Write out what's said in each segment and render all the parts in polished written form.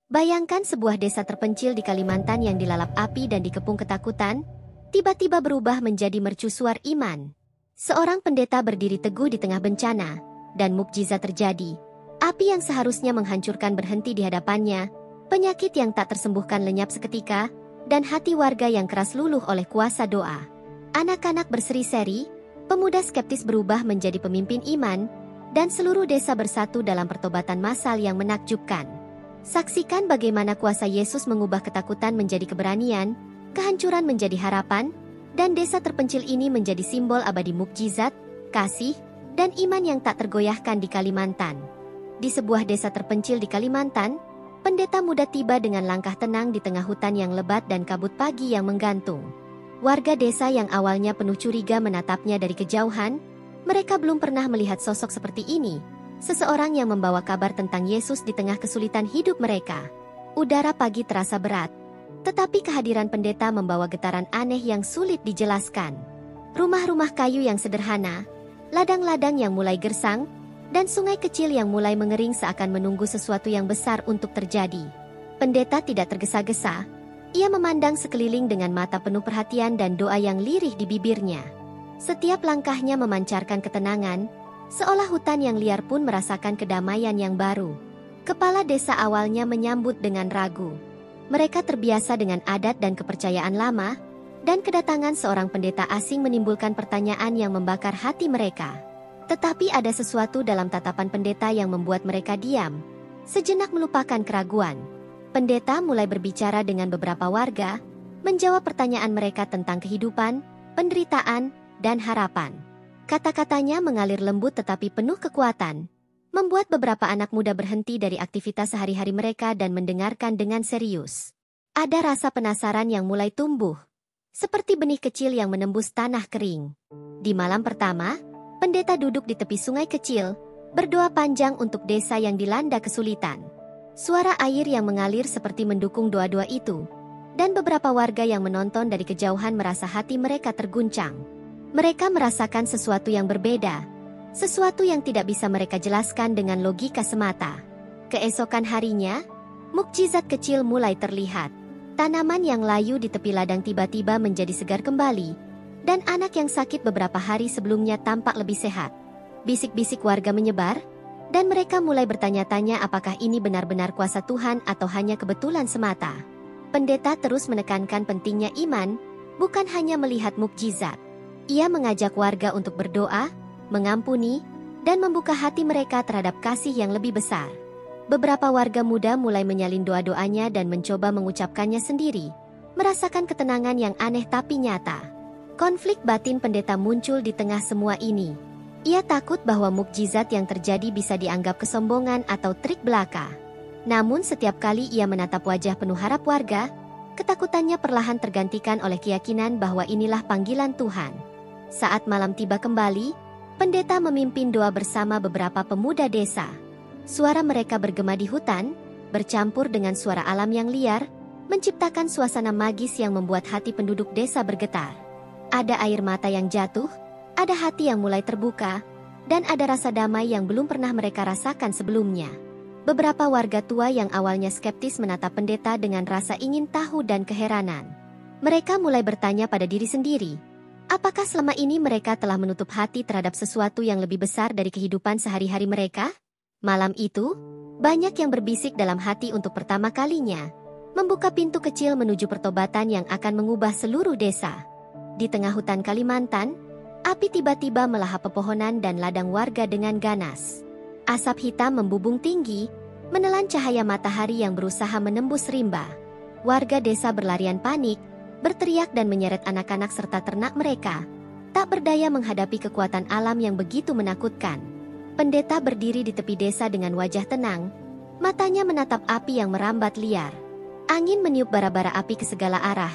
Bayangkan sebuah desa terpencil di Kalimantan yang dilalap api dan dikepung ketakutan, tiba-tiba berubah menjadi mercusuar iman. Seorang pendeta berdiri teguh di tengah bencana, dan mukjizat terjadi. Api yang seharusnya menghancurkan berhenti di hadapannya, penyakit yang tak tersembuhkan lenyap seketika, dan hati warga yang keras luluh oleh kuasa doa. Anak-anak berseri-seri, pemuda skeptis berubah menjadi pemimpin iman, dan seluruh desa bersatu dalam pertobatan massal yang menakjubkan. Saksikan bagaimana kuasa Yesus mengubah ketakutan menjadi keberanian, kehancuran menjadi harapan, dan desa terpencil ini menjadi simbol abadi mukjizat, kasih, dan iman yang tak tergoyahkan di Kalimantan. Di sebuah desa terpencil di Kalimantan, pendeta muda tiba dengan langkah tenang di tengah hutan yang lebat dan kabut pagi yang menggantung. Warga desa yang awalnya penuh curiga menatapnya dari kejauhan, mereka belum pernah melihat sosok seperti ini. Seseorang yang membawa kabar tentang Yesus di tengah kesulitan hidup mereka. Udara pagi terasa berat, tetapi kehadiran pendeta membawa getaran aneh yang sulit dijelaskan. Rumah-rumah kayu yang sederhana, ladang-ladang yang mulai gersang, dan sungai kecil yang mulai mengering seakan menunggu sesuatu yang besar untuk terjadi. Pendeta tidak tergesa-gesa. Ia memandang sekeliling dengan mata penuh perhatian dan doa yang lirih di bibirnya. Setiap langkahnya memancarkan ketenangan, seolah hutan yang liar pun merasakan kedamaian yang baru. Kepala desa awalnya menyambut dengan ragu. Mereka terbiasa dengan adat dan kepercayaan lama, dan kedatangan seorang pendeta asing menimbulkan pertanyaan yang membakar hati mereka. Tetapi ada sesuatu dalam tatapan pendeta yang membuat mereka diam, sejenak melupakan keraguan. Pendeta mulai berbicara dengan beberapa warga, menjawab pertanyaan mereka tentang kehidupan, penderitaan, dan harapan. Kata-katanya mengalir lembut tetapi penuh kekuatan, membuat beberapa anak muda berhenti dari aktivitas sehari-hari mereka dan mendengarkan dengan serius. Ada rasa penasaran yang mulai tumbuh, seperti benih kecil yang menembus tanah kering. Di malam pertama, pendeta duduk di tepi sungai kecil, berdoa panjang untuk desa yang dilanda kesulitan. Suara air yang mengalir seperti mendukung doa-doa itu, dan beberapa warga yang menonton dari kejauhan merasa hati mereka terguncang. Mereka merasakan sesuatu yang berbeda, sesuatu yang tidak bisa mereka jelaskan dengan logika semata. Keesokan harinya, mukjizat kecil mulai terlihat. Tanaman yang layu di tepi ladang tiba-tiba menjadi segar kembali, dan anak yang sakit beberapa hari sebelumnya tampak lebih sehat. Bisik-bisik warga menyebar, dan mereka mulai bertanya-tanya apakah ini benar-benar kuasa Tuhan atau hanya kebetulan semata. Pendeta terus menekankan pentingnya iman, bukan hanya melihat mukjizat. Ia mengajak warga untuk berdoa, mengampuni, dan membuka hati mereka terhadap kasih yang lebih besar. Beberapa warga muda mulai menyalin doa-doanya dan mencoba mengucapkannya sendiri, merasakan ketenangan yang aneh tapi nyata. Konflik batin pendeta muncul di tengah semua ini. Ia takut bahwa mukjizat yang terjadi bisa dianggap kesombongan atau trik belaka. Namun setiap kali ia menatap wajah penuh harap warga, ketakutannya perlahan tergantikan oleh keyakinan bahwa inilah panggilan Tuhan. Saat malam tiba kembali, pendeta memimpin doa bersama beberapa pemuda desa. Suara mereka bergema di hutan, bercampur dengan suara alam yang liar, menciptakan suasana magis yang membuat hati penduduk desa bergetar. Ada air mata yang jatuh, ada hati yang mulai terbuka, dan ada rasa damai yang belum pernah mereka rasakan sebelumnya. Beberapa warga tua yang awalnya skeptis menatap pendeta dengan rasa ingin tahu dan keheranan. Mereka mulai bertanya pada diri sendiri, apakah selama ini mereka telah menutup hati terhadap sesuatu yang lebih besar dari kehidupan sehari-hari mereka? Malam itu, banyak yang berbisik dalam hati untuk pertama kalinya, membuka pintu kecil menuju pertobatan yang akan mengubah seluruh desa. Di tengah hutan Kalimantan, api tiba-tiba melahap pepohonan dan ladang warga dengan ganas. Asap hitam membubung tinggi, menelan cahaya matahari yang berusaha menembus rimba. Warga desa berlarian panik, berteriak dan menyeret anak-anak serta ternak mereka, tak berdaya menghadapi kekuatan alam yang begitu menakutkan. Pendeta berdiri di tepi desa dengan wajah tenang, matanya menatap api yang merambat liar. Angin meniup bara-bara api ke segala arah,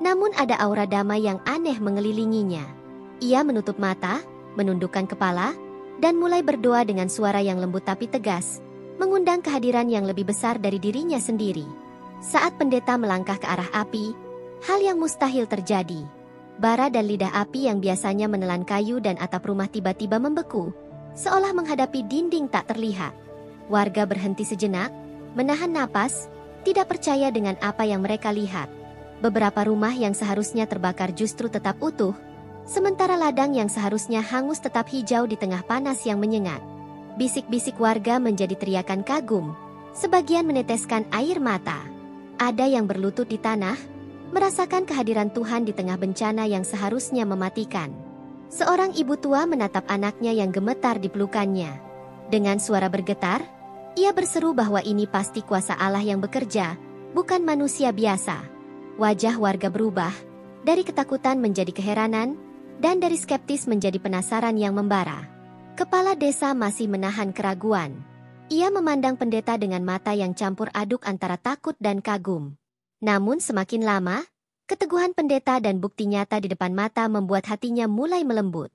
namun ada aura damai yang aneh mengelilinginya. Ia menutup mata, menundukkan kepala, dan mulai berdoa dengan suara yang lembut tapi tegas, mengundang kehadiran yang lebih besar dari dirinya sendiri. Saat pendeta melangkah ke arah api, hal yang mustahil terjadi. Bara dan lidah api yang biasanya menelan kayu dan atap rumah tiba-tiba membeku, seolah menghadapi dinding tak terlihat. Warga berhenti sejenak, menahan napas, tidak percaya dengan apa yang mereka lihat. Beberapa rumah yang seharusnya terbakar justru tetap utuh, sementara ladang yang seharusnya hangus tetap hijau di tengah panas yang menyengat. Bisik-bisik warga menjadi teriakan kagum. Sebagian meneteskan air mata. Ada yang berlutut di tanah, merasakan kehadiran Tuhan di tengah bencana yang seharusnya mematikan. Seorang ibu tua menatap anaknya yang gemetar di pelukannya. Dengan suara bergetar, ia berseru bahwa ini pasti kuasa Allah yang bekerja, bukan manusia biasa. Wajah warga berubah, dari ketakutan menjadi keheranan, dan dari skeptis menjadi penasaran yang membara. Kepala desa masih menahan keraguan. Ia memandang pendeta dengan mata yang campur aduk antara takut dan kagum. Namun semakin lama, keteguhan pendeta dan bukti nyata di depan mata membuat hatinya mulai melembut.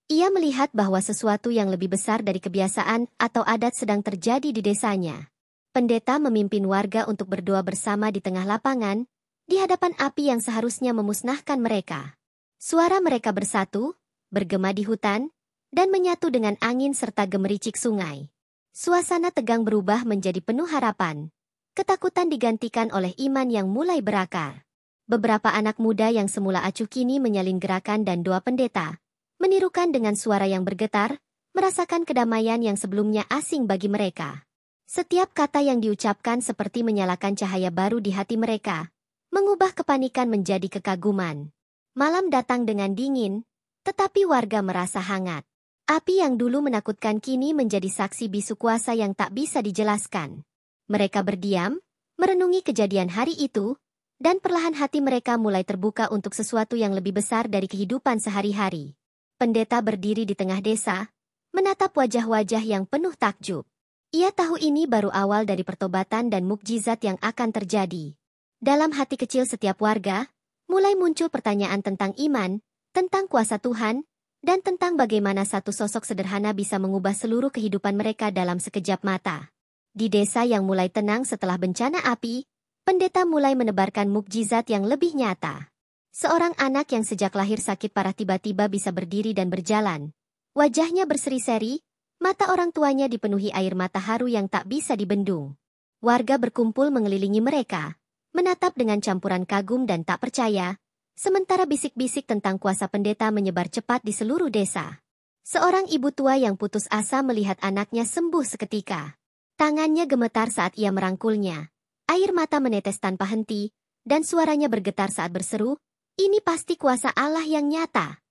Ia melihat bahwa sesuatu yang lebih besar dari kebiasaan atau adat sedang terjadi di desanya. Pendeta memimpin warga untuk berdoa bersama di tengah lapangan, di hadapan api yang seharusnya memusnahkan mereka. Suara mereka bersatu, bergema di hutan, dan menyatu dengan angin serta gemericik sungai. Suasana tegang berubah menjadi penuh harapan. Ketakutan digantikan oleh iman yang mulai berakar. Beberapa anak muda yang semula acuh kini menyalin gerakan dan doa pendeta, menirukan dengan suara yang bergetar, merasakan kedamaian yang sebelumnya asing bagi mereka. Setiap kata yang diucapkan seperti menyalakan cahaya baru di hati mereka, mengubah kepanikan menjadi kekaguman. Malam datang dengan dingin, tetapi warga merasa hangat. Api yang dulu menakutkan kini menjadi saksi bisu kuasa yang tak bisa dijelaskan. Mereka berdiam, merenungi kejadian hari itu, dan perlahan hati mereka mulai terbuka untuk sesuatu yang lebih besar dari kehidupan sehari-hari. Pendeta berdiri di tengah desa, menatap wajah-wajah yang penuh takjub. Ia tahu ini baru awal dari pertobatan dan mukjizat yang akan terjadi. Dalam hati kecil setiap warga, mulai muncul pertanyaan tentang iman, tentang kuasa Tuhan, dan tentang bagaimana satu sosok sederhana bisa mengubah seluruh kehidupan mereka dalam sekejap mata. Di desa yang mulai tenang setelah bencana api, pendeta mulai menebarkan mukjizat yang lebih nyata. Seorang anak yang sejak lahir sakit parah tiba-tiba bisa berdiri dan berjalan. Wajahnya berseri-seri, mata orang tuanya dipenuhi air mata haru yang tak bisa dibendung. Warga berkumpul mengelilingi mereka, menatap dengan campuran kagum dan tak percaya, sementara bisik-bisik tentang kuasa pendeta menyebar cepat di seluruh desa. Seorang ibu tua yang putus asa melihat anaknya sembuh seketika. Tangannya gemetar saat ia merangkulnya. Air mata menetes tanpa henti, dan suaranya bergetar saat berseru, "Ini pasti kuasa Allah yang nyata."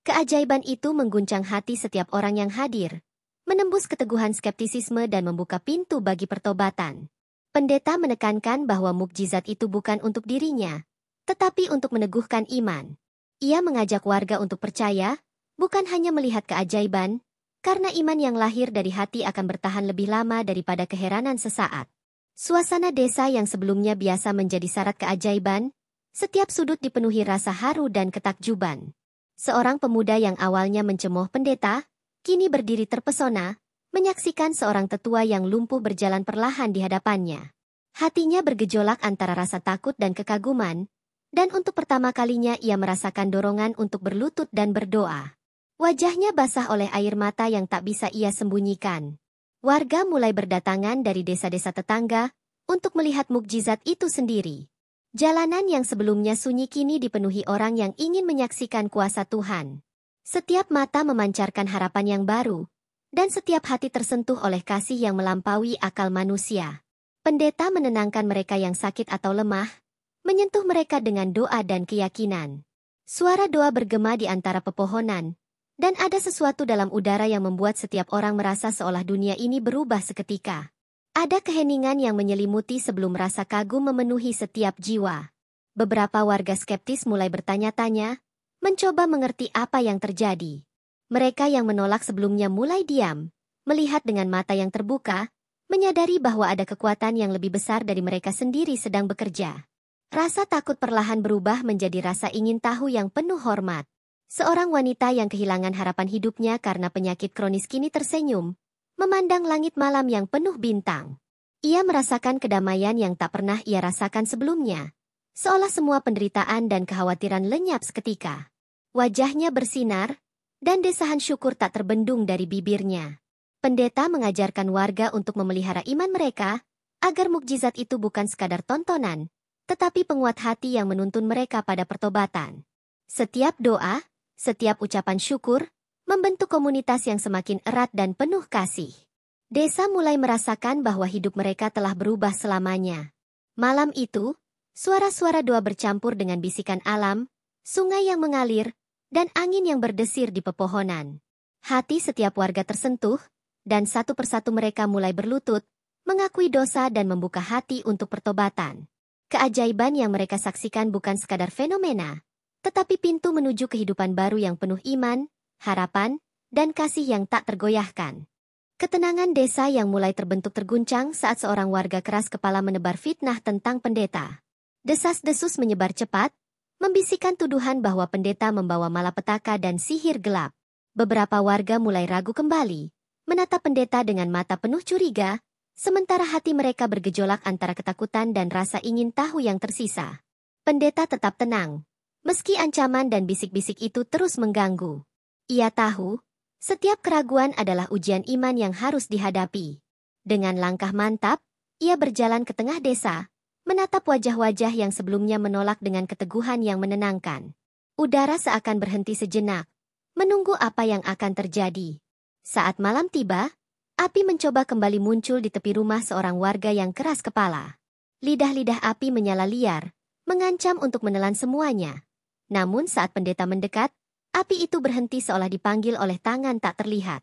Keajaiban itu mengguncang hati setiap orang yang hadir, menembus keteguhan skeptisisme dan membuka pintu bagi pertobatan. Pendeta menekankan bahwa mukjizat itu bukan untuk dirinya, tetapi untuk meneguhkan iman. Ia mengajak warga untuk percaya, bukan hanya melihat keajaiban, karena iman yang lahir dari hati akan bertahan lebih lama daripada keheranan sesaat. Suasana desa yang sebelumnya biasa menjadi syarat keajaiban, setiap sudut dipenuhi rasa haru dan ketakjuban. Seorang pemuda yang awalnya mencemooh pendeta, kini berdiri terpesona, menyaksikan seorang tetua yang lumpuh berjalan perlahan di hadapannya. Hatinya bergejolak antara rasa takut dan kekaguman, dan untuk pertama kalinya ia merasakan dorongan untuk berlutut dan berdoa. Wajahnya basah oleh air mata yang tak bisa ia sembunyikan. Warga mulai berdatangan dari desa-desa tetangga untuk melihat mukjizat itu sendiri. Jalanan yang sebelumnya sunyi kini dipenuhi orang yang ingin menyaksikan kuasa Tuhan. Setiap mata memancarkan harapan yang baru, dan setiap hati tersentuh oleh kasih yang melampaui akal manusia. Pendeta menenangkan mereka yang sakit atau lemah, menyentuh mereka dengan doa dan keyakinan. Suara doa bergema di antara pepohonan, dan ada sesuatu dalam udara yang membuat setiap orang merasa seolah dunia ini berubah seketika. Ada keheningan yang menyelimuti sebelum rasa kagum memenuhi setiap jiwa. Beberapa warga skeptis mulai bertanya-tanya, mencoba mengerti apa yang terjadi. Mereka yang menolak sebelumnya mulai diam, melihat dengan mata yang terbuka, menyadari bahwa ada kekuatan yang lebih besar dari mereka sendiri sedang bekerja. Rasa takut perlahan berubah menjadi rasa ingin tahu yang penuh hormat. Seorang wanita yang kehilangan harapan hidupnya karena penyakit kronis kini tersenyum, memandang langit malam yang penuh bintang. Ia merasakan kedamaian yang tak pernah ia rasakan sebelumnya, seolah semua penderitaan dan kekhawatiran lenyap seketika. Wajahnya bersinar, dan desahan syukur tak terbendung dari bibirnya. Pendeta mengajarkan warga untuk memelihara iman mereka, agar mukjizat itu bukan sekadar tontonan, tetapi penguat hati yang menuntun mereka pada pertobatan. Setiap doa, setiap ucapan syukur, membentuk komunitas yang semakin erat dan penuh kasih. Desa mulai merasakan bahwa hidup mereka telah berubah selamanya. Malam itu, suara-suara doa bercampur dengan bisikan alam, sungai yang mengalir, dan angin yang berdesir di pepohonan. Hati setiap warga tersentuh, dan satu persatu mereka mulai berlutut, mengakui dosa dan membuka hati untuk pertobatan. Keajaiban yang mereka saksikan bukan sekadar fenomena, tetapi pintu menuju kehidupan baru yang penuh iman, harapan, dan kasih yang tak tergoyahkan. Ketenangan desa yang mulai terbentuk terguncang saat seorang warga keras kepala menebar fitnah tentang pendeta. Desas-desus menyebar cepat, membisikkan tuduhan bahwa pendeta membawa malapetaka dan sihir gelap. Beberapa warga mulai ragu kembali, menatap pendeta dengan mata penuh curiga, sementara hati mereka bergejolak antara ketakutan dan rasa ingin tahu yang tersisa. Pendeta tetap tenang, meski ancaman dan bisik-bisik itu terus mengganggu. Ia tahu, setiap keraguan adalah ujian iman yang harus dihadapi. Dengan langkah mantap, ia berjalan ke tengah desa, menatap wajah-wajah yang sebelumnya menolak dengan keteguhan yang menenangkan. Udara seakan berhenti sejenak, menunggu apa yang akan terjadi. Saat malam tiba, api mencoba kembali muncul di tepi rumah seorang warga yang keras kepala. Lidah-lidah api menyala liar, mengancam untuk menelan semuanya. Namun saat pendeta mendekat, api itu berhenti seolah dipanggil oleh tangan tak terlihat.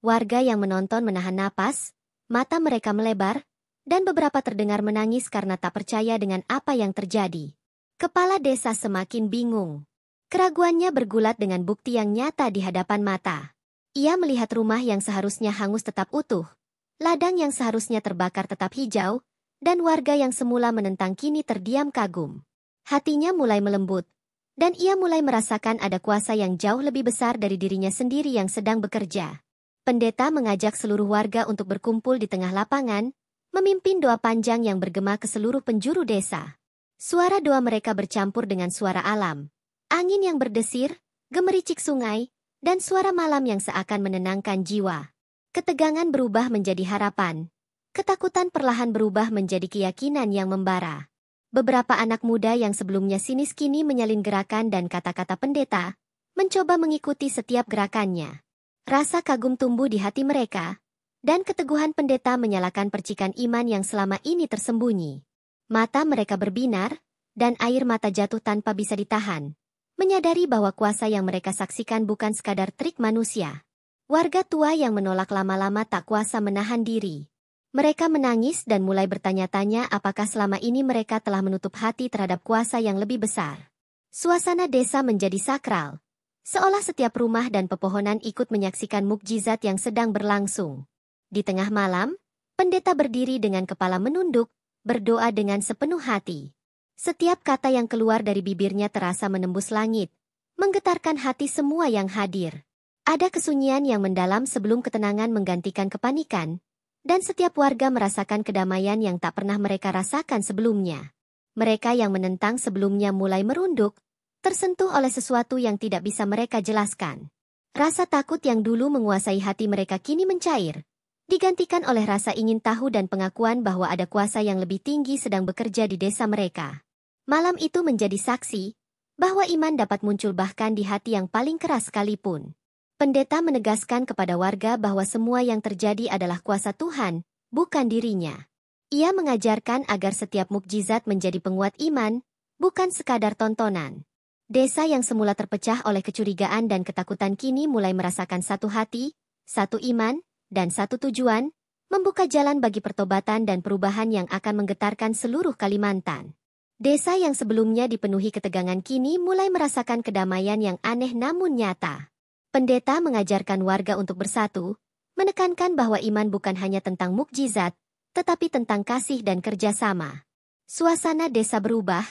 Warga yang menonton menahan napas, mata mereka melebar, dan beberapa terdengar menangis karena tak percaya dengan apa yang terjadi. Kepala desa semakin bingung. Keraguannya bergulat dengan bukti yang nyata di hadapan mata. Ia melihat rumah yang seharusnya hangus tetap utuh, ladang yang seharusnya terbakar tetap hijau, dan warga yang semula menentang kini terdiam kagum. Hatinya mulai melembut, dan ia mulai merasakan ada kuasa yang jauh lebih besar dari dirinya sendiri yang sedang bekerja. Pendeta mengajak seluruh warga untuk berkumpul di tengah lapangan, memimpin doa panjang yang bergema ke seluruh penjuru desa. Suara doa mereka bercampur dengan suara alam, angin yang berdesir, gemericik sungai, dan suara malam yang seakan menenangkan jiwa. Ketegangan berubah menjadi harapan. Ketakutan perlahan berubah menjadi keyakinan yang membara. Beberapa anak muda yang sebelumnya sinis kini menyalin gerakan dan kata-kata pendeta, mencoba mengikuti setiap gerakannya. Rasa kagum tumbuh di hati mereka, dan keteguhan pendeta menyalakan percikan iman yang selama ini tersembunyi. Mata mereka berbinar, dan air mata jatuh tanpa bisa ditahan, menyadari bahwa kuasa yang mereka saksikan bukan sekadar trik manusia. Warga tua yang menolak lama-lama tak kuasa menahan diri. Mereka menangis dan mulai bertanya-tanya apakah selama ini mereka telah menutup hati terhadap kuasa yang lebih besar. Suasana desa menjadi sakral, seolah setiap rumah dan pepohonan ikut menyaksikan mukjizat yang sedang berlangsung. Di tengah malam, pendeta berdiri dengan kepala menunduk, berdoa dengan sepenuh hati. Setiap kata yang keluar dari bibirnya terasa menembus langit, menggetarkan hati semua yang hadir. Ada kesunyian yang mendalam sebelum ketenangan menggantikan kepanikan, dan setiap warga merasakan kedamaian yang tak pernah mereka rasakan sebelumnya. Mereka yang menentang sebelumnya mulai merunduk, tersentuh oleh sesuatu yang tidak bisa mereka jelaskan. Rasa takut yang dulu menguasai hati mereka kini mencair, digantikan oleh rasa ingin tahu dan pengakuan bahwa ada kuasa yang lebih tinggi sedang bekerja di desa mereka. Malam itu menjadi saksi bahwa iman dapat muncul bahkan di hati yang paling keras sekalipun. Pendeta menegaskan kepada warga bahwa semua yang terjadi adalah kuasa Tuhan, bukan dirinya. Ia mengajarkan agar setiap mukjizat menjadi penguat iman, bukan sekadar tontonan. Desa yang semula terpecah oleh kecurigaan dan ketakutan kini mulai merasakan satu hati, satu iman, dan satu tujuan, membuka jalan bagi pertobatan dan perubahan yang akan menggetarkan seluruh Kalimantan. Desa yang sebelumnya dipenuhi ketegangan kini mulai merasakan kedamaian yang aneh namun nyata. Pendeta mengajarkan warga untuk bersatu, menekankan bahwa iman bukan hanya tentang mukjizat, tetapi tentang kasih dan kerjasama. Suasana desa berubah,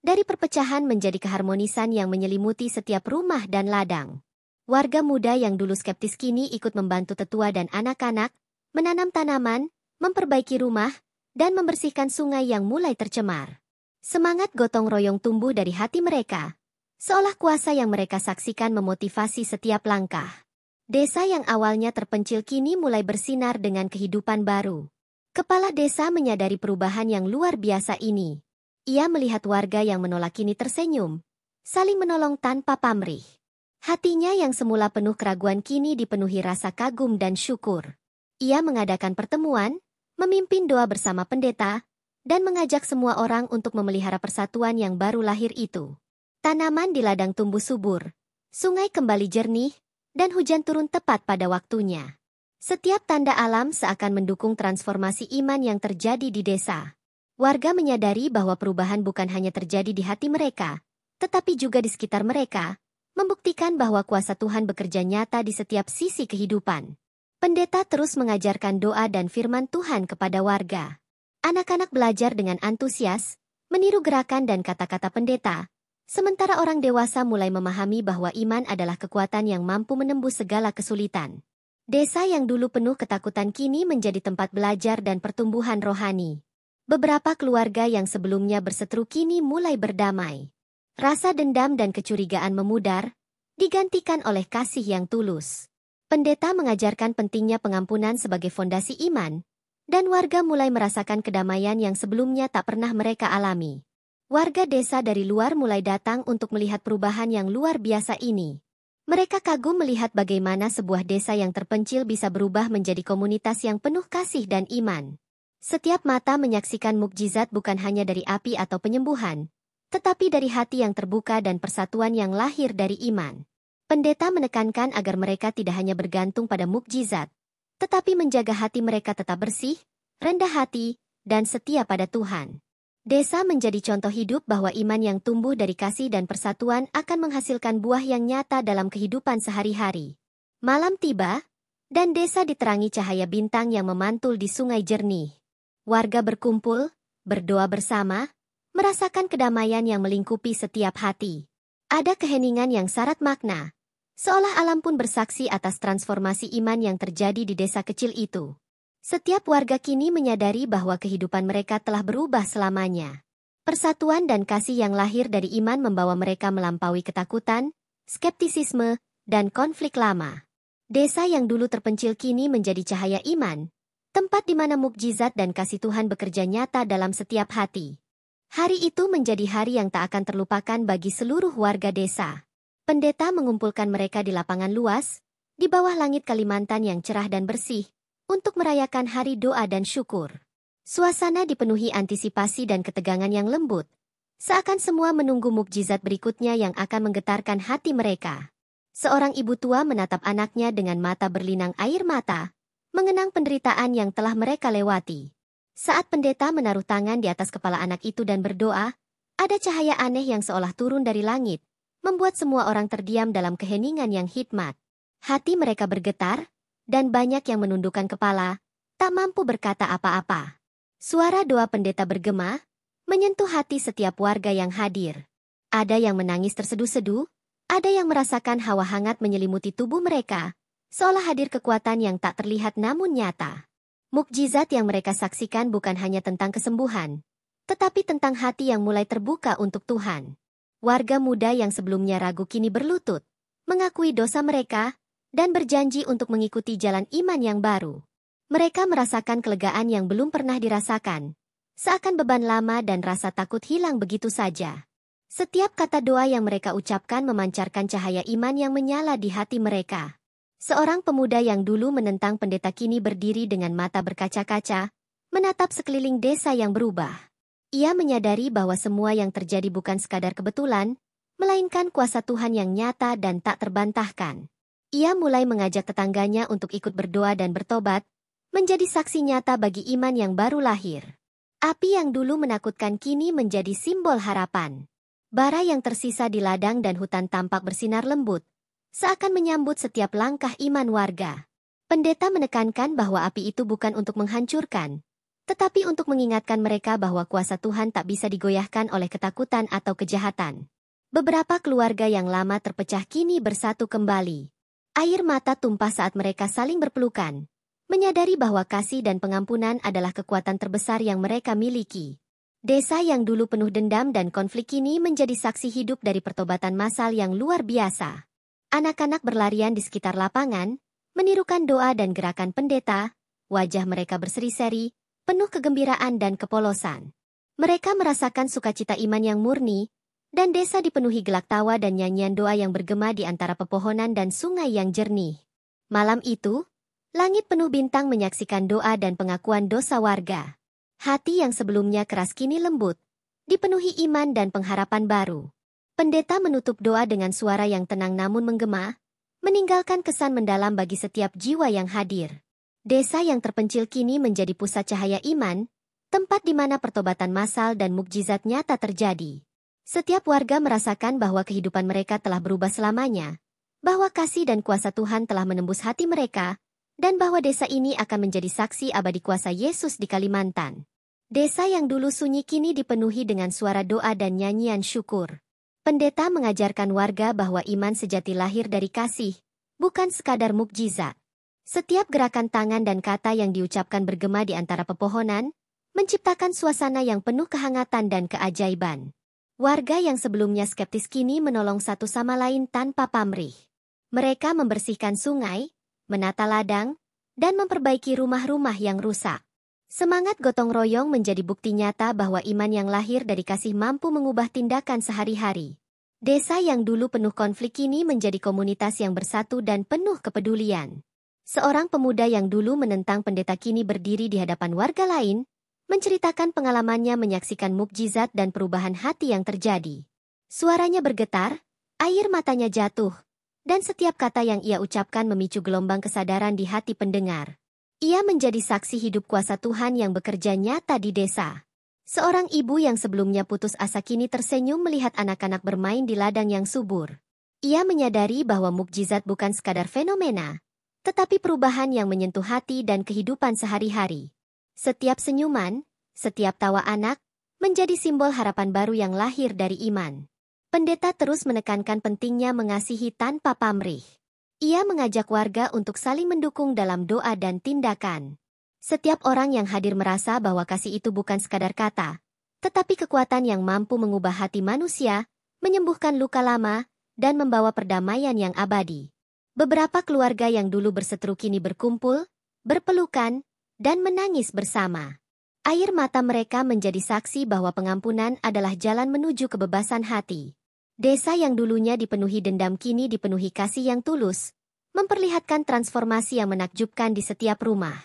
dari perpecahan menjadi keharmonisan yang menyelimuti setiap rumah dan ladang. Warga muda yang dulu skeptis kini ikut membantu tetua dan anak-anak, menanam tanaman, memperbaiki rumah, dan membersihkan sungai yang mulai tercemar. Semangat gotong royong tumbuh dari hati mereka, seolah kuasa yang mereka saksikan memotivasi setiap langkah. Desa yang awalnya terpencil kini mulai bersinar dengan kehidupan baru. Kepala desa menyadari perubahan yang luar biasa ini. Ia melihat warga yang menolak kini tersenyum, saling menolong tanpa pamrih. Hatinya yang semula penuh keraguan kini dipenuhi rasa kagum dan syukur. Ia mengadakan pertemuan, memimpin doa bersama pendeta, dan mengajak semua orang untuk memelihara persatuan yang baru lahir itu. Tanaman di ladang tumbuh subur, sungai kembali jernih, dan hujan turun tepat pada waktunya. Setiap tanda alam seakan mendukung transformasi iman yang terjadi di desa. Warga menyadari bahwa perubahan bukan hanya terjadi di hati mereka, tetapi juga di sekitar mereka, membuktikan bahwa kuasa Tuhan bekerja nyata di setiap sisi kehidupan. Pendeta terus mengajarkan doa dan firman Tuhan kepada warga. Anak-anak belajar dengan antusias, meniru gerakan dan kata-kata pendeta, sementara orang dewasa mulai memahami bahwa iman adalah kekuatan yang mampu menembus segala kesulitan. Desa yang dulu penuh ketakutan kini menjadi tempat belajar dan pertumbuhan rohani. Beberapa keluarga yang sebelumnya berseteru kini mulai berdamai. Rasa dendam dan kecurigaan memudar, digantikan oleh kasih yang tulus. Pendeta mengajarkan pentingnya pengampunan sebagai fondasi iman, dan warga mulai merasakan kedamaian yang sebelumnya tak pernah mereka alami. Warga desa dari luar mulai datang untuk melihat perubahan yang luar biasa ini. Mereka kagum melihat bagaimana sebuah desa yang terpencil bisa berubah menjadi komunitas yang penuh kasih dan iman. Setiap mata menyaksikan mukjizat bukan hanya dari api atau penyembuhan, tetapi dari hati yang terbuka dan persatuan yang lahir dari iman. Pendeta menekankan agar mereka tidak hanya bergantung pada mukjizat, tetapi menjaga hati mereka tetap bersih, rendah hati, dan setia pada Tuhan. Desa menjadi contoh hidup bahwa iman yang tumbuh dari kasih dan persatuan akan menghasilkan buah yang nyata dalam kehidupan sehari-hari. Malam tiba, dan desa diterangi cahaya bintang yang memantul di sungai jernih. Warga berkumpul, berdoa bersama, merasakan kedamaian yang melingkupi setiap hati. Ada keheningan yang syarat makna, seolah alam pun bersaksi atas transformasi iman yang terjadi di desa kecil itu. Setiap warga kini menyadari bahwa kehidupan mereka telah berubah selamanya. Persatuan dan kasih yang lahir dari iman membawa mereka melampaui ketakutan, skeptisisme, dan konflik lama. Desa yang dulu terpencil kini menjadi cahaya iman, tempat di mana mukjizat dan kasih Tuhan bekerja nyata dalam setiap hati. Hari itu menjadi hari yang tak akan terlupakan bagi seluruh warga desa. Pendeta mengumpulkan mereka di lapangan luas, di bawah langit Kalimantan yang cerah dan bersih, untuk merayakan hari doa dan syukur. Suasana dipenuhi antisipasi dan ketegangan yang lembut, seakan semua menunggu mukjizat berikutnya yang akan menggetarkan hati mereka. Seorang ibu tua menatap anaknya dengan mata berlinang air mata, mengenang penderitaan yang telah mereka lewati. Saat pendeta menaruh tangan di atas kepala anak itu dan berdoa, ada cahaya aneh yang seolah turun dari langit, membuat semua orang terdiam dalam keheningan yang hikmat. Hati mereka bergetar, dan banyak yang menundukkan kepala, tak mampu berkata apa-apa. Suara doa pendeta bergema, menyentuh hati setiap warga yang hadir. Ada yang menangis terseduh-seduh, ada yang merasakan hawa hangat menyelimuti tubuh mereka, seolah hadir kekuatan yang tak terlihat namun nyata. Mukjizat yang mereka saksikan bukan hanya tentang kesembuhan, tetapi tentang hati yang mulai terbuka untuk Tuhan. Warga muda yang sebelumnya ragu kini berlutut, mengakui dosa mereka, dan berjanji untuk mengikuti jalan iman yang baru. Mereka merasakan kelegaan yang belum pernah dirasakan, seakan beban lama dan rasa takut hilang begitu saja. Setiap kata doa yang mereka ucapkan memancarkan cahaya iman yang menyala di hati mereka. Seorang pemuda yang dulu menentang pendeta kini berdiri dengan mata berkaca-kaca, menatap sekeliling desa yang berubah. Ia menyadari bahwa semua yang terjadi bukan sekadar kebetulan, melainkan kuasa Tuhan yang nyata dan tak terbantahkan. Ia mulai mengajak tetangganya untuk ikut berdoa dan bertobat, menjadi saksi nyata bagi iman yang baru lahir. Api yang dulu menakutkan kini menjadi simbol harapan. Bara yang tersisa di ladang dan hutan tampak bersinar lembut, seakan menyambut setiap langkah iman warga. Pendeta menekankan bahwa api itu bukan untuk menghancurkan, tetapi untuk mengingatkan mereka bahwa kuasa Tuhan tak bisa digoyahkan oleh ketakutan atau kejahatan. Beberapa keluarga yang lama terpecah kini bersatu kembali. Air mata tumpah saat mereka saling berpelukan, menyadari bahwa kasih dan pengampunan adalah kekuatan terbesar yang mereka miliki. Desa yang dulu penuh dendam dan konflik kini menjadi saksi hidup dari pertobatan massal yang luar biasa. Anak-anak berlarian di sekitar lapangan, menirukan doa dan gerakan pendeta, wajah mereka berseri-seri, penuh kegembiraan dan kepolosan. Mereka merasakan sukacita iman yang murni, dan desa dipenuhi gelak tawa dan nyanyian doa yang bergema di antara pepohonan dan sungai yang jernih. Malam itu, langit penuh bintang menyaksikan doa dan pengakuan dosa warga. Hati yang sebelumnya keras kini lembut, dipenuhi iman dan pengharapan baru. Pendeta menutup doa dengan suara yang tenang namun menggema, meninggalkan kesan mendalam bagi setiap jiwa yang hadir. Desa yang terpencil kini menjadi pusat cahaya iman, tempat di mana pertobatan massal dan mukjizat nyata terjadi. Setiap warga merasakan bahwa kehidupan mereka telah berubah selamanya, bahwa kasih dan kuasa Tuhan telah menembus hati mereka, dan bahwa desa ini akan menjadi saksi abadi kuasa Yesus di Kalimantan. Desa yang dulu sunyi kini dipenuhi dengan suara doa dan nyanyian syukur. Pendeta mengajarkan warga bahwa iman sejati lahir dari kasih, bukan sekadar mukjizat. Setiap gerakan tangan dan kata yang diucapkan bergema di antara pepohonan, menciptakan suasana yang penuh kehangatan dan keajaiban. Warga yang sebelumnya skeptis kini menolong satu sama lain tanpa pamrih. Mereka membersihkan sungai, menata ladang, dan memperbaiki rumah-rumah yang rusak. Semangat gotong royong menjadi bukti nyata bahwa iman yang lahir dari kasih mampu mengubah tindakan sehari-hari. Desa yang dulu penuh konflik kini menjadi komunitas yang bersatu dan penuh kepedulian. Seorang pemuda yang dulu menentang pendeta kini berdiri di hadapan warga lain, menceritakan pengalamannya menyaksikan mukjizat dan perubahan hati yang terjadi. Suaranya bergetar, air matanya jatuh, dan setiap kata yang ia ucapkan memicu gelombang kesadaran di hati pendengar. Ia menjadi saksi hidup kuasa Tuhan yang bekerja nyata di desa. Seorang ibu yang sebelumnya putus asa kini tersenyum melihat anak-anak bermain di ladang yang subur. Ia menyadari bahwa mukjizat bukan sekadar fenomena, tetapi perubahan yang menyentuh hati dan kehidupan sehari-hari. Setiap senyuman, setiap tawa anak, menjadi simbol harapan baru yang lahir dari iman. Pendeta terus menekankan pentingnya mengasihi tanpa pamrih. Ia mengajak warga untuk saling mendukung dalam doa dan tindakan. Setiap orang yang hadir merasa bahwa kasih itu bukan sekadar kata, tetapi kekuatan yang mampu mengubah hati manusia, menyembuhkan luka lama, dan membawa perdamaian yang abadi. Beberapa keluarga yang dulu berseteru kini berkumpul, berpelukan, dan menangis bersama. Air mata mereka menjadi saksi bahwa pengampunan adalah jalan menuju kebebasan hati. Desa yang dulunya dipenuhi dendam kini dipenuhi kasih yang tulus, memperlihatkan transformasi yang menakjubkan di setiap rumah.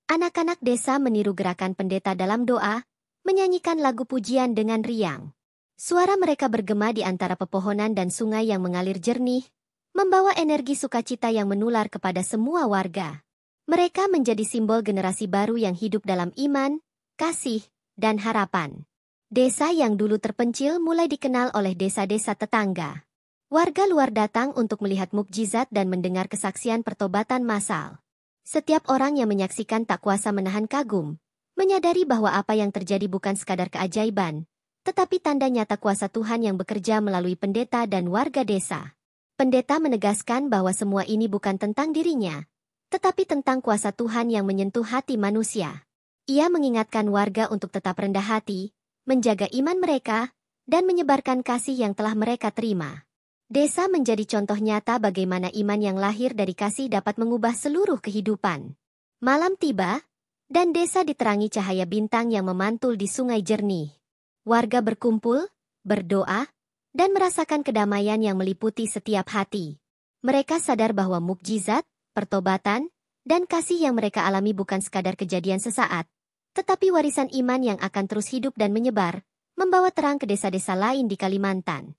Anak-anak desa meniru gerakan pendeta dalam doa, menyanyikan lagu pujian dengan riang. Suara mereka bergema di antara pepohonan dan sungai yang mengalir jernih, membawa energi sukacita yang menular kepada semua warga. Mereka menjadi simbol generasi baru yang hidup dalam iman, kasih, dan harapan. Desa yang dulu terpencil mulai dikenal oleh desa-desa tetangga. Warga luar datang untuk melihat mukjizat dan mendengar kesaksian pertobatan massal. Setiap orang yang menyaksikan tak kuasa menahan kagum, menyadari bahwa apa yang terjadi bukan sekadar keajaiban, tetapi tanda nyata kuasa Tuhan yang bekerja melalui pendeta dan warga desa. Pendeta menegaskan bahwa semua ini bukan tentang dirinya, tetapi tentang kuasa Tuhan yang menyentuh hati manusia. Ia mengingatkan warga untuk tetap rendah hati, menjaga iman mereka, dan menyebarkan kasih yang telah mereka terima. Desa menjadi contoh nyata bagaimana iman yang lahir dari kasih dapat mengubah seluruh kehidupan. Malam tiba, dan desa diterangi cahaya bintang yang memantul di sungai jernih. Warga berkumpul, berdoa, dan merasakan kedamaian yang meliputi setiap hati. Mereka sadar bahwa mukjizat, pertobatan, dan kasih yang mereka alami bukan sekadar kejadian sesaat, tetapi warisan iman yang akan terus hidup dan menyebar, membawa terang ke desa-desa lain di Kalimantan.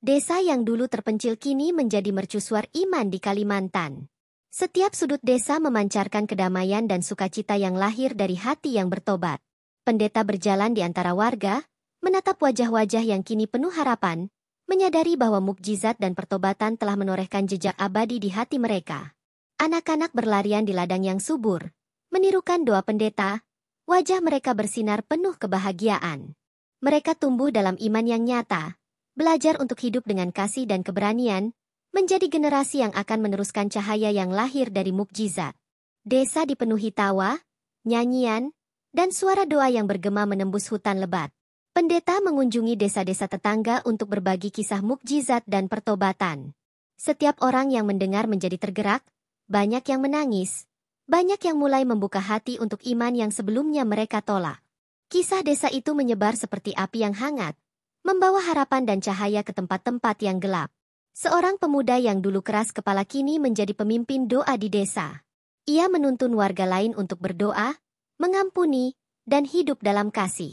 Desa yang dulu terpencil kini menjadi mercusuar iman di Kalimantan. Setiap sudut desa memancarkan kedamaian dan sukacita yang lahir dari hati yang bertobat. Pendeta berjalan di antara warga, menatap wajah-wajah yang kini penuh harapan, menyadari bahwa mukjizat dan pertobatan telah menorehkan jejak abadi di hati mereka. Anak-anak berlarian di ladang yang subur, menirukan doa pendeta. Wajah mereka bersinar penuh kebahagiaan. Mereka tumbuh dalam iman yang nyata, belajar untuk hidup dengan kasih dan keberanian, menjadi generasi yang akan meneruskan cahaya yang lahir dari mukjizat. Desa dipenuhi tawa, nyanyian, dan suara doa yang bergema menembus hutan lebat. Pendeta mengunjungi desa-desa tetangga untuk berbagi kisah mukjizat dan pertobatan. Setiap orang yang mendengar menjadi tergerak, banyak yang menangis, banyak yang mulai membuka hati untuk iman yang sebelumnya mereka tolak. Kisah desa itu menyebar seperti api yang hangat, membawa harapan dan cahaya ke tempat-tempat yang gelap. Seorang pemuda yang dulu keras kepala kini menjadi pemimpin doa di desa. Ia menuntun warga lain untuk berdoa, mengampuni, dan hidup dalam kasih.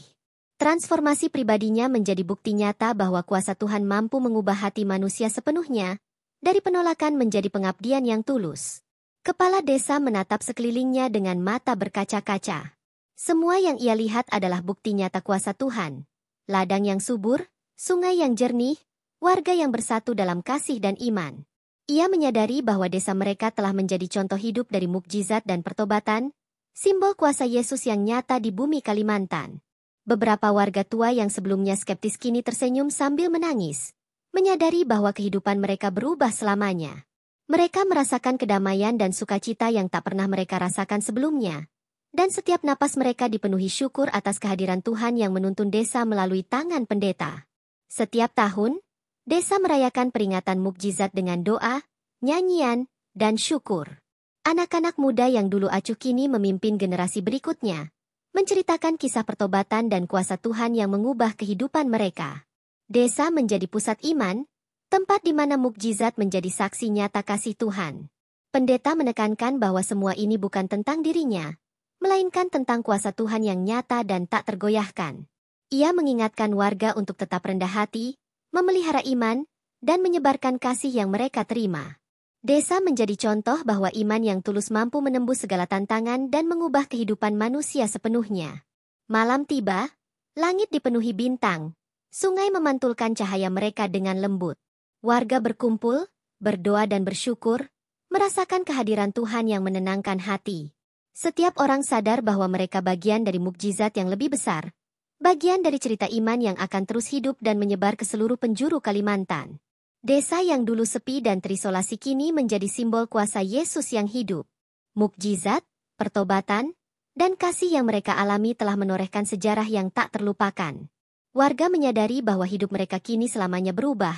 Transformasi pribadinya menjadi bukti nyata bahwa kuasa Tuhan mampu mengubah hati manusia sepenuhnya, dari penolakan menjadi pengabdian yang tulus. Kepala desa menatap sekelilingnya dengan mata berkaca-kaca. Semua yang ia lihat adalah bukti nyata kuasa Tuhan. Ladang yang subur, sungai yang jernih, warga yang bersatu dalam kasih dan iman. Ia menyadari bahwa desa mereka telah menjadi contoh hidup dari mukjizat dan pertobatan, simbol kuasa Yesus yang nyata di bumi Kalimantan. Beberapa warga tua yang sebelumnya skeptis kini tersenyum sambil menangis, menyadari bahwa kehidupan mereka berubah selamanya. Mereka merasakan kedamaian dan sukacita yang tak pernah mereka rasakan sebelumnya. Dan setiap napas mereka dipenuhi syukur atas kehadiran Tuhan yang menuntun desa melalui tangan pendeta. Setiap tahun, desa merayakan peringatan mukjizat dengan doa, nyanyian, dan syukur. Anak-anak muda yang dulu acuh kini memimpin generasi berikutnya, menceritakan kisah pertobatan dan kuasa Tuhan yang mengubah kehidupan mereka. Desa menjadi pusat iman, tempat di mana mukjizat menjadi saksi nyata kasih Tuhan. Pendeta menekankan bahwa semua ini bukan tentang dirinya, melainkan tentang kuasa Tuhan yang nyata dan tak tergoyahkan. Ia mengingatkan warga untuk tetap rendah hati, memelihara iman, dan menyebarkan kasih yang mereka terima. Desa menjadi contoh bahwa iman yang tulus mampu menembus segala tantangan dan mengubah kehidupan manusia sepenuhnya. Malam tiba, langit dipenuhi bintang, sungai memantulkan cahaya mereka dengan lembut. Warga berkumpul, berdoa dan bersyukur, merasakan kehadiran Tuhan yang menenangkan hati. Setiap orang sadar bahwa mereka bagian dari mukjizat yang lebih besar, bagian dari cerita iman yang akan terus hidup dan menyebar ke seluruh penjuru Kalimantan. Desa yang dulu sepi dan terisolasi kini menjadi simbol kuasa Yesus yang hidup. Mukjizat, pertobatan, dan kasih yang mereka alami telah menorehkan sejarah yang tak terlupakan. Warga menyadari bahwa hidup mereka kini selamanya berubah,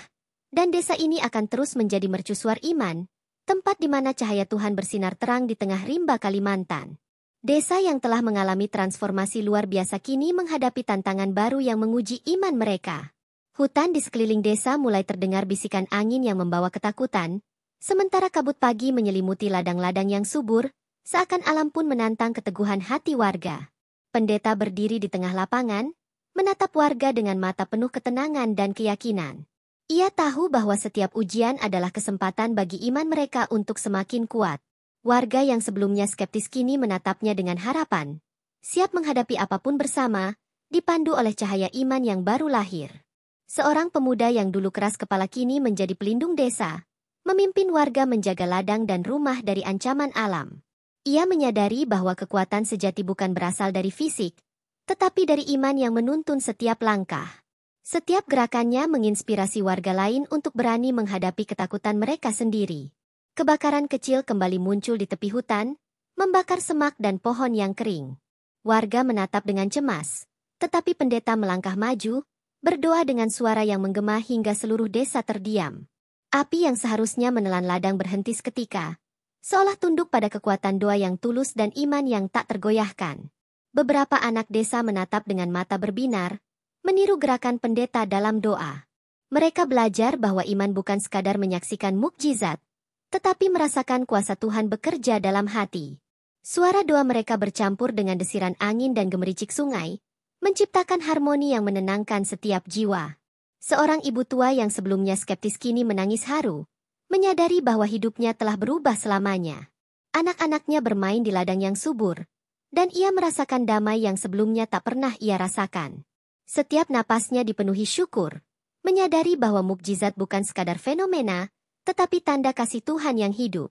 dan desa ini akan terus menjadi mercusuar iman, tempat di mana cahaya Tuhan bersinar terang di tengah rimba Kalimantan. Desa yang telah mengalami transformasi luar biasa kini menghadapi tantangan baru yang menguji iman mereka. Hutan di sekeliling desa mulai terdengar bisikan angin yang membawa ketakutan, sementara kabut pagi menyelimuti ladang-ladang yang subur, seakan alam pun menantang keteguhan hati warga. Pendeta berdiri di tengah lapangan, menatap warga dengan mata penuh ketenangan dan keyakinan. Ia tahu bahwa setiap ujian adalah kesempatan bagi iman mereka untuk semakin kuat. Warga yang sebelumnya skeptis kini menatapnya dengan harapan, siap menghadapi apapun bersama, dipandu oleh cahaya iman yang baru lahir. Seorang pemuda yang dulu keras kepala kini menjadi pelindung desa, memimpin warga menjaga ladang dan rumah dari ancaman alam. Ia menyadari bahwa kekuatan sejati bukan berasal dari fisik, tetapi dari iman yang menuntun setiap langkah. Setiap gerakannya menginspirasi warga lain untuk berani menghadapi ketakutan mereka sendiri. Kebakaran kecil kembali muncul di tepi hutan, membakar semak dan pohon yang kering. Warga menatap dengan cemas, tetapi pendeta melangkah maju, berdoa dengan suara yang menggema hingga seluruh desa terdiam. Api yang seharusnya menelan ladang berhenti seketika, seolah tunduk pada kekuatan doa yang tulus dan iman yang tak tergoyahkan. Beberapa anak desa menatap dengan mata berbinar, meniru gerakan pendeta dalam doa. Mereka belajar bahwa iman bukan sekadar menyaksikan mukjizat, tetapi merasakan kuasa Tuhan bekerja dalam hati. Suara doa mereka bercampur dengan desiran angin dan gemericik sungai, menciptakan harmoni yang menenangkan setiap jiwa. Seorang ibu tua yang sebelumnya skeptis kini menangis haru, menyadari bahwa hidupnya telah berubah selamanya. Anak-anaknya bermain di ladang yang subur, dan ia merasakan damai yang sebelumnya tak pernah ia rasakan. Setiap napasnya dipenuhi syukur, menyadari bahwa mukjizat bukan sekadar fenomena, tetapi tanda kasih Tuhan yang hidup.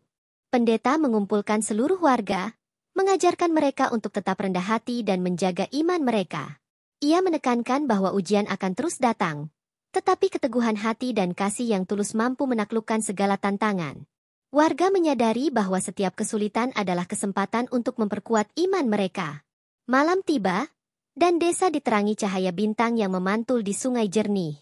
Pendeta mengumpulkan seluruh warga, mengajarkan mereka untuk tetap rendah hati dan menjaga iman mereka. Ia menekankan bahwa ujian akan terus datang, tetapi keteguhan hati dan kasih yang tulus mampu menaklukkan segala tantangan. Warga menyadari bahwa setiap kesulitan adalah kesempatan untuk memperkuat iman mereka. Malam tiba, dan desa diterangi cahaya bintang yang memantul di sungai jernih.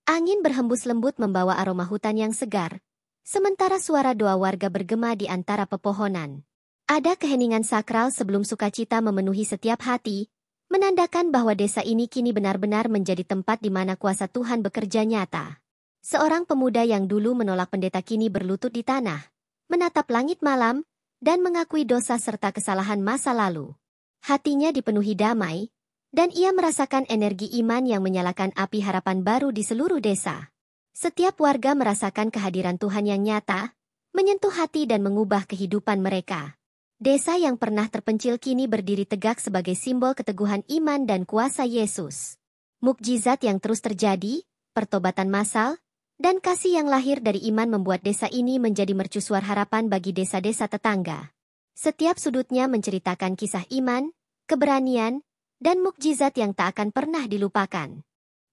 Angin berhembus lembut membawa aroma hutan yang segar, sementara suara doa warga bergema di antara pepohonan. Ada keheningan sakral sebelum sukacita memenuhi setiap hati, menandakan bahwa desa ini kini benar-benar menjadi tempat di mana kuasa Tuhan bekerja nyata. Seorang pemuda yang dulu menolak pendeta kini berlutut di tanah, menatap langit malam, dan mengakui dosa serta kesalahan masa lalu. Hatinya dipenuhi damai, dan ia merasakan energi iman yang menyalakan api harapan baru di seluruh desa. Setiap warga merasakan kehadiran Tuhan yang nyata, menyentuh hati dan mengubah kehidupan mereka. Desa yang pernah terpencil kini berdiri tegak sebagai simbol keteguhan iman dan kuasa Yesus. Mukjizat yang terus terjadi, pertobatan massal, dan kasih yang lahir dari iman membuat desa ini menjadi mercusuar harapan bagi desa-desa tetangga. Setiap sudutnya menceritakan kisah iman, keberanian, dan mukjizat yang tak akan pernah dilupakan.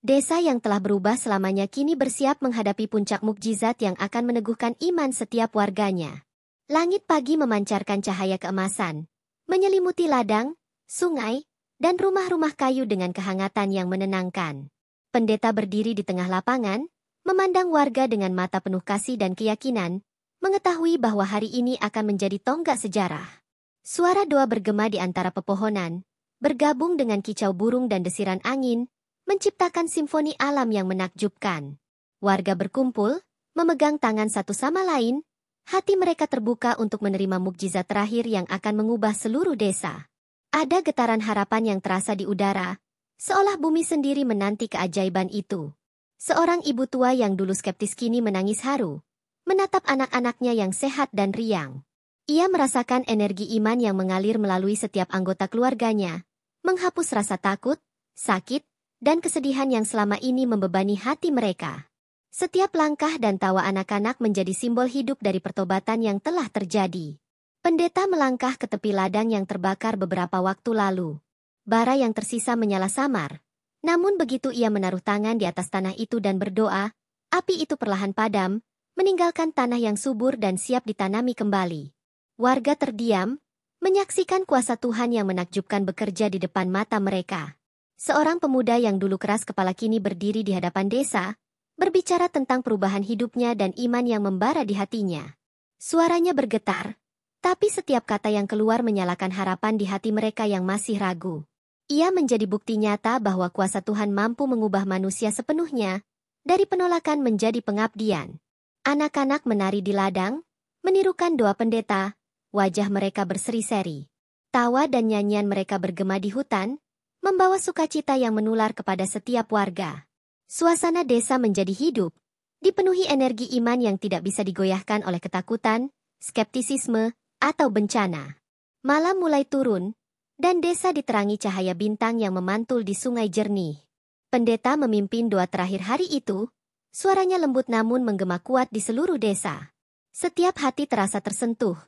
Desa yang telah berubah selamanya kini bersiap menghadapi puncak mukjizat yang akan meneguhkan iman setiap warganya. Langit pagi memancarkan cahaya keemasan, menyelimuti ladang, sungai, dan rumah-rumah kayu dengan kehangatan yang menenangkan. Pendeta berdiri di tengah lapangan, memandang warga dengan mata penuh kasih dan keyakinan, mengetahui bahwa hari ini akan menjadi tonggak sejarah. Suara doa bergema di antara pepohonan, bergabung dengan kicau burung dan desiran angin, menciptakan simfoni alam yang menakjubkan. Warga berkumpul, memegang tangan satu sama lain, hati mereka terbuka untuk menerima mukjizat terakhir yang akan mengubah seluruh desa. Ada getaran harapan yang terasa di udara, seolah bumi sendiri menanti keajaiban itu. Seorang ibu tua yang dulu skeptis kini menangis haru, menatap anak-anaknya yang sehat dan riang. Ia merasakan energi iman yang mengalir melalui setiap anggota keluarganya, menghapus rasa takut, sakit, dan kesedihan yang selama ini membebani hati mereka. Setiap langkah dan tawa anak-anak menjadi simbol hidup dari pertobatan yang telah terjadi. Pendeta melangkah ke tepi ladang yang terbakar beberapa waktu lalu. Bara yang tersisa menyala samar. Namun begitu ia menaruh tangan di atas tanah itu dan berdoa, api itu perlahan padam, meninggalkan tanah yang subur dan siap ditanami kembali. Warga terdiam, menyaksikan kuasa Tuhan yang menakjubkan bekerja di depan mata mereka. Seorang pemuda yang dulu keras kepala kini berdiri di hadapan desa, berbicara tentang perubahan hidupnya dan iman yang membara di hatinya. Suaranya bergetar, tapi setiap kata yang keluar menyalakan harapan di hati mereka yang masih ragu. Ia menjadi bukti nyata bahwa kuasa Tuhan mampu mengubah manusia sepenuhnya, dari penolakan menjadi pengabdian. Anak-anak menari di ladang, menirukan doa pendeta, wajah mereka berseri-seri. Tawa dan nyanyian mereka bergema di hutan, membawa sukacita yang menular kepada setiap warga. Suasana desa menjadi hidup, dipenuhi energi iman yang tidak bisa digoyahkan oleh ketakutan, skeptisisme, atau bencana. Malam mulai turun, dan desa diterangi cahaya bintang yang memantul di sungai jernih. Pendeta memimpin doa terakhir hari itu, suaranya lembut namun menggema kuat di seluruh desa. Setiap hati terasa tersentuh,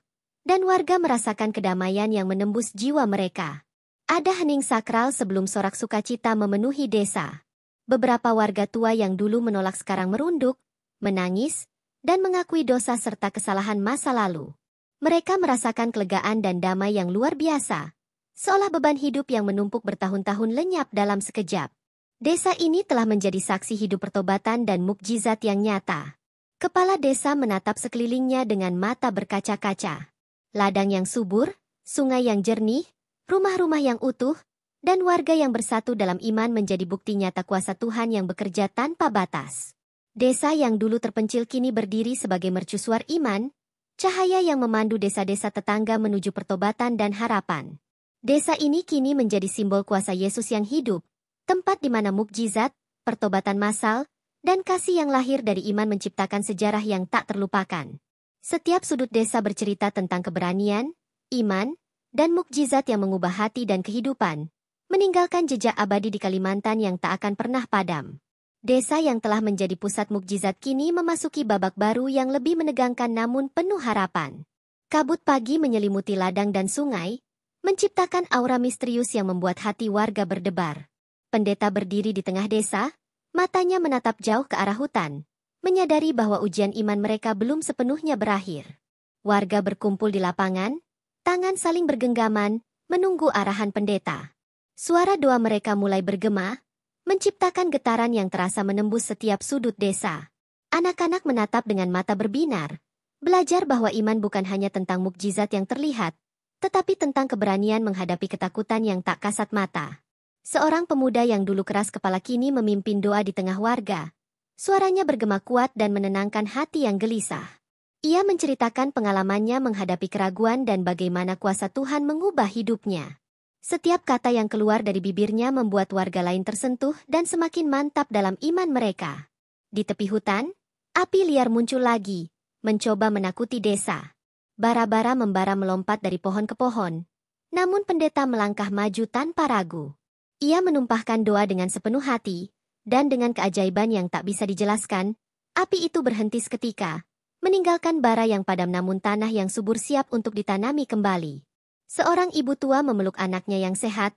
dan warga merasakan kedamaian yang menembus jiwa mereka. Ada hening sakral sebelum sorak sukacita memenuhi desa. Beberapa warga tua yang dulu menolak sekarang merunduk, menangis, dan mengakui dosa serta kesalahan masa lalu. Mereka merasakan kelegaan dan damai yang luar biasa, seolah beban hidup yang menumpuk bertahun-tahun lenyap dalam sekejap. Desa ini telah menjadi saksi hidup pertobatan dan mukjizat yang nyata. Kepala desa menatap sekelilingnya dengan mata berkaca-kaca. Ladang yang subur, sungai yang jernih, rumah-rumah yang utuh, dan warga yang bersatu dalam iman menjadi bukti nyata kuasa Tuhan yang bekerja tanpa batas. Desa yang dulu terpencil kini berdiri sebagai mercusuar iman, cahaya yang memandu desa-desa tetangga menuju pertobatan dan harapan. Desa ini kini menjadi simbol kuasa Yesus yang hidup, tempat di mana mukjizat, pertobatan massal, dan kasih yang lahir dari iman menciptakan sejarah yang tak terlupakan. Setiap sudut desa bercerita tentang keberanian, iman, dan mukjizat yang mengubah hati dan kehidupan, meninggalkan jejak abadi di Kalimantan yang tak akan pernah padam. Desa yang telah menjadi pusat mukjizat kini memasuki babak baru yang lebih menegangkan namun penuh harapan. Kabut pagi menyelimuti ladang dan sungai, menciptakan aura misterius yang membuat hati warga berdebar. Pendeta berdiri di tengah desa, matanya menatap jauh ke arah hutan, menyadari bahwa ujian iman mereka belum sepenuhnya berakhir. Warga berkumpul di lapangan, tangan saling bergenggaman, menunggu arahan pendeta. Suara doa mereka mulai bergema, menciptakan getaran yang terasa menembus setiap sudut desa. Anak-anak menatap dengan mata berbinar, belajar bahwa iman bukan hanya tentang mukjizat yang terlihat, tetapi tentang keberanian menghadapi ketakutan yang tak kasat mata. Seorang pemuda yang dulu keras kepala kini memimpin doa di tengah warga. Suaranya bergema kuat dan menenangkan hati yang gelisah. Ia menceritakan pengalamannya menghadapi keraguan dan bagaimana kuasa Tuhan mengubah hidupnya. Setiap kata yang keluar dari bibirnya membuat warga lain tersentuh dan semakin mantap dalam iman mereka. Di tepi hutan, api liar muncul lagi, mencoba menakuti desa. Bara-bara membara melompat dari pohon ke pohon. Namun pendeta melangkah maju tanpa ragu. Ia menumpahkan doa dengan sepenuh hati, dan dengan keajaiban yang tak bisa dijelaskan, api itu berhenti seketika, meninggalkan bara yang padam namun tanah yang subur siap untuk ditanami kembali. Seorang ibu tua memeluk anaknya yang sehat,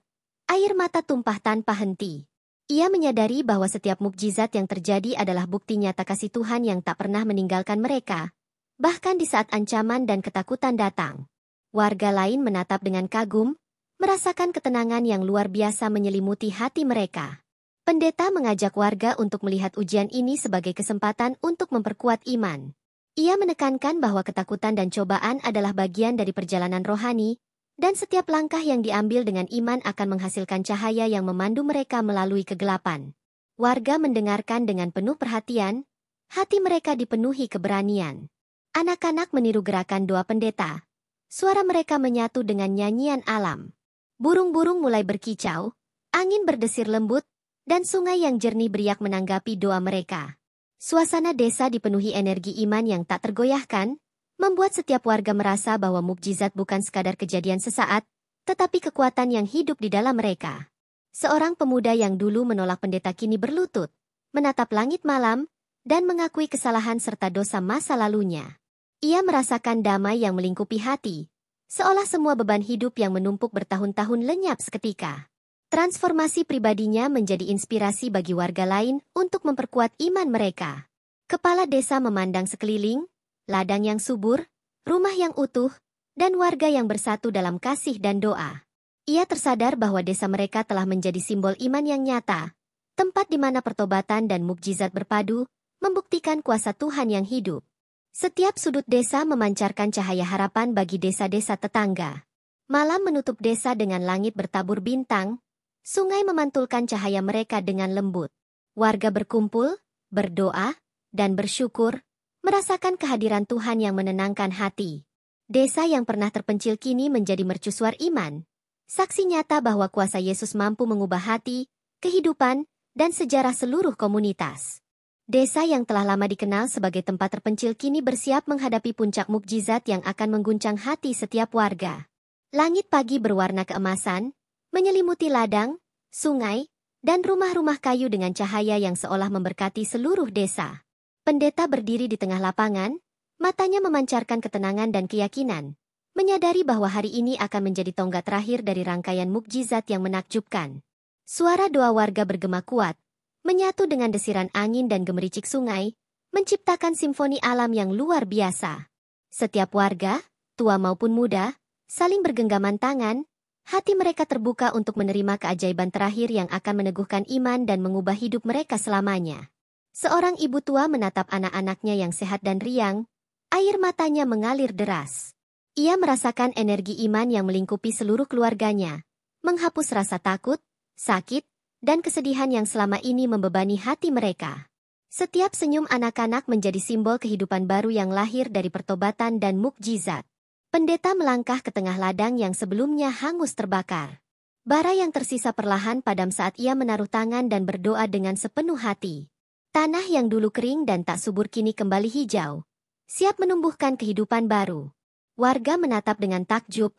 air mata tumpah tanpa henti. Ia menyadari bahwa setiap mukjizat yang terjadi adalah bukti nyata kasih Tuhan yang tak pernah meninggalkan mereka, bahkan di saat ancaman dan ketakutan datang. Warga lain menatap dengan kagum, merasakan ketenangan yang luar biasa menyelimuti hati mereka. Pendeta mengajak warga untuk melihat ujian ini sebagai kesempatan untuk memperkuat iman. Ia menekankan bahwa ketakutan dan cobaan adalah bagian dari perjalanan rohani, dan setiap langkah yang diambil dengan iman akan menghasilkan cahaya yang memandu mereka melalui kegelapan. Warga mendengarkan dengan penuh perhatian, hati mereka dipenuhi keberanian. Anak-anak meniru gerakan doa pendeta. Suara mereka menyatu dengan nyanyian alam. Burung-burung mulai berkicau, angin berdesir lembut, dan sungai yang jernih beriak menanggapi doa mereka. Suasana desa dipenuhi energi iman yang tak tergoyahkan, membuat setiap warga merasa bahwa mukjizat bukan sekadar kejadian sesaat, tetapi kekuatan yang hidup di dalam mereka. Seorang pemuda yang dulu menolak pendeta kini berlutut, menatap langit malam, dan mengakui kesalahan serta dosa masa lalunya. Ia merasakan damai yang melingkupi hati, seolah semua beban hidup yang menumpuk bertahun-tahun lenyap seketika. Transformasi pribadinya menjadi inspirasi bagi warga lain untuk memperkuat iman mereka. Kepala desa memandang sekeliling, ladang yang subur, rumah yang utuh, dan warga yang bersatu dalam kasih dan doa. Ia tersadar bahwa desa mereka telah menjadi simbol iman yang nyata, tempat di mana pertobatan dan mukjizat berpadu, membuktikan kuasa Tuhan yang hidup. Setiap sudut desa memancarkan cahaya harapan bagi desa-desa tetangga. Malam menutup desa dengan langit bertabur bintang, sungai memantulkan cahaya mereka dengan lembut. Warga berkumpul, berdoa, dan bersyukur, merasakan kehadiran Tuhan yang menenangkan hati. Desa yang pernah terpencil kini menjadi mercusuar iman. Saksi nyata bahwa kuasa Yesus mampu mengubah hati, kehidupan, dan sejarah seluruh komunitas. Desa yang telah lama dikenal sebagai tempat terpencil kini bersiap menghadapi puncak mukjizat yang akan mengguncang hati setiap warga. Langit pagi berwarna keemasan, menyelimuti ladang, sungai, dan rumah-rumah kayu dengan cahaya yang seolah memberkati seluruh desa. Pendeta berdiri di tengah lapangan, matanya memancarkan ketenangan dan keyakinan, menyadari bahwa hari ini akan menjadi tonggak terakhir dari rangkaian mukjizat yang menakjubkan. Suara doa warga bergema kuat, menyatu dengan desiran angin dan gemericik sungai, menciptakan simfoni alam yang luar biasa. Setiap warga, tua maupun muda, saling bergenggaman tangan, hati mereka terbuka untuk menerima keajaiban terakhir yang akan meneguhkan iman dan mengubah hidup mereka selamanya. Seorang ibu tua menatap anak-anaknya yang sehat dan riang, air matanya mengalir deras. Ia merasakan energi iman yang melingkupi seluruh keluarganya, menghapus rasa takut, sakit, dan kesedihan yang selama ini membebani hati mereka. Setiap senyum anak-anak menjadi simbol kehidupan baru yang lahir dari pertobatan dan mukjizat. Pendeta melangkah ke tengah ladang yang sebelumnya hangus terbakar. Bara yang tersisa perlahan padam saat ia menaruh tangan dan berdoa dengan sepenuh hati. Tanah yang dulu kering dan tak subur kini kembali hijau, siap menumbuhkan kehidupan baru. Warga menatap dengan takjub,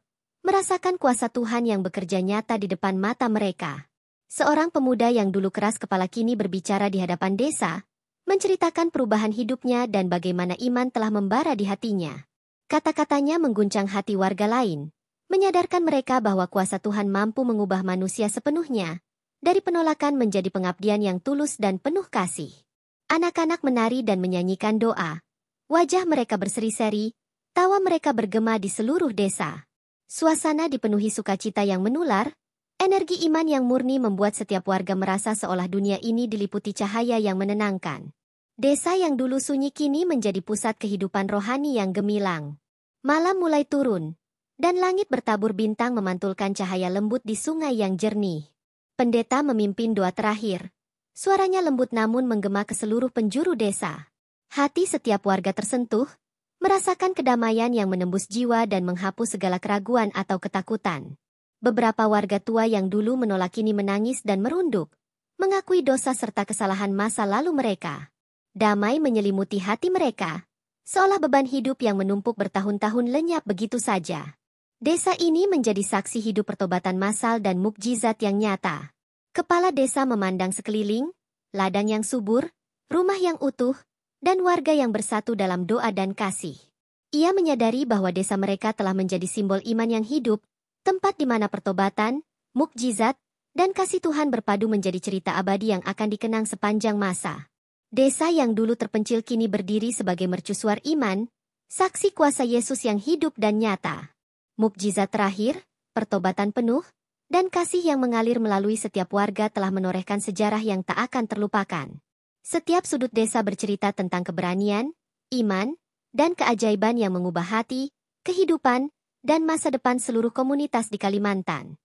merasakan kuasa Tuhan yang bekerja nyata di depan mata mereka. Seorang pemuda yang dulu keras kepala kini berbicara di hadapan desa, menceritakan perubahan hidupnya dan bagaimana iman telah membara di hatinya. Kata-katanya mengguncang hati warga lain, menyadarkan mereka bahwa kuasa Tuhan mampu mengubah manusia sepenuhnya, dari penolakan menjadi pengabdian yang tulus dan penuh kasih. Anak-anak menari dan menyanyikan doa. Wajah mereka berseri-seri, tawa mereka bergema di seluruh desa. Suasana dipenuhi sukacita yang menular. Energi iman yang murni membuat setiap warga merasa seolah dunia ini diliputi cahaya yang menenangkan. Desa yang dulu sunyi kini menjadi pusat kehidupan rohani yang gemilang. Malam mulai turun, dan langit bertabur bintang memantulkan cahaya lembut di sungai yang jernih. Pendeta memimpin doa terakhir. Suaranya lembut namun menggema ke seluruh penjuru desa. Hati setiap warga tersentuh, merasakan kedamaian yang menembus jiwa dan menghapus segala keraguan atau ketakutan. Beberapa warga tua yang dulu menolak kini menangis dan merunduk, mengakui dosa serta kesalahan masa lalu mereka. Damai menyelimuti hati mereka, seolah beban hidup yang menumpuk bertahun-tahun lenyap begitu saja. Desa ini menjadi saksi hidup pertobatan massal dan mukjizat yang nyata. Kepala desa memandang sekeliling, ladang yang subur, rumah yang utuh, dan warga yang bersatu dalam doa dan kasih. Ia menyadari bahwa desa mereka telah menjadi simbol iman yang hidup, tempat di mana pertobatan, mukjizat, dan kasih Tuhan berpadu menjadi cerita abadi yang akan dikenang sepanjang masa. Desa yang dulu terpencil kini berdiri sebagai mercusuar iman, saksi kuasa Yesus yang hidup dan nyata. Mukjizat terakhir, pertobatan penuh, dan kasih yang mengalir melalui setiap warga telah menorehkan sejarah yang tak akan terlupakan. Setiap sudut desa bercerita tentang keberanian, iman, dan keajaiban yang mengubah hati, kehidupan, dan masa depan seluruh komunitas di Kalimantan.